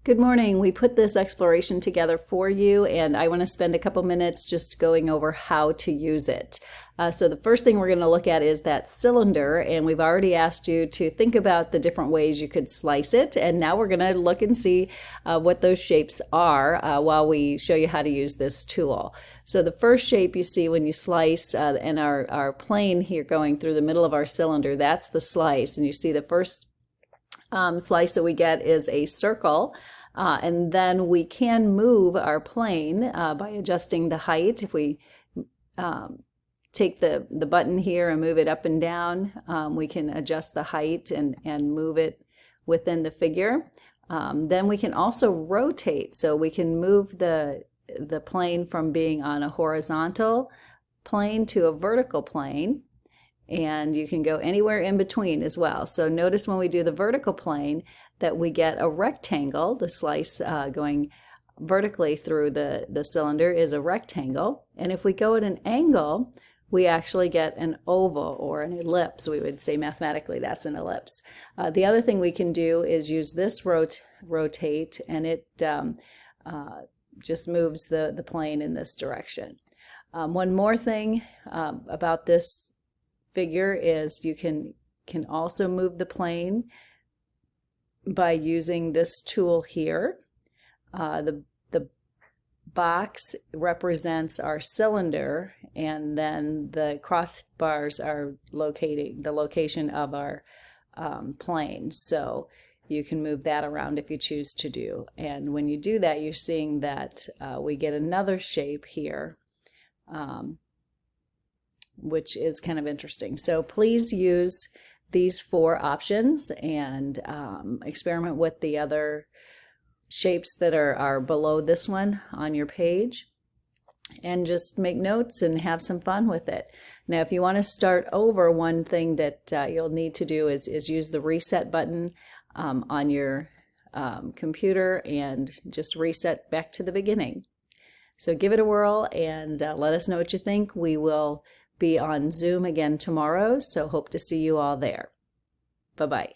Good morning. We put this exploration together for you, and I want to spend a couple minutes just going over how to use it. So the first thing we're going to look at is that cylinder, and we've already asked you to think about the different ways you could slice it, and now we're going to look and see what those shapes are while we show you how to use this tool. So the first shape you see when you slice, and our plane here going through the middle of our cylinder, that's the slice, and you see the first slice that we get is a circle, and then we can move our plane by adjusting the height. If we take the button here and move it up and down, we can adjust the height and move it within the figure. Then we can also rotate, so we can move the plane from being on a horizontal plane to a vertical plane. And you can go anywhere in between as well. So notice when we do the vertical plane that we get a rectangle. The slice going vertically through the cylinder is a rectangle. And if we go at an angle, we actually get an oval or an ellipse. We would say mathematically that's an ellipse. The other thing we can do is use this rotate, and it just moves the plane in this direction. One more thing about this figure is you can also move the plane by using this tool here. The box represents our cylinder, and then the crossbars are locating the location of our plane. So you can move that around if you choose to do. And when you do that, you're seeing that we get another shape here, which is kind of interesting. So please use these 4 options and experiment with the other shapes that are below this one on your page, and just make notes and have some fun with it. Now, if you want to start over, one thing that you'll need to do is use the reset button on your computer and just reset back to the beginning. So give it a whirl and let us know what you think. We will be on Zoom again tomorrow, so hope to see you all there. Bye-bye.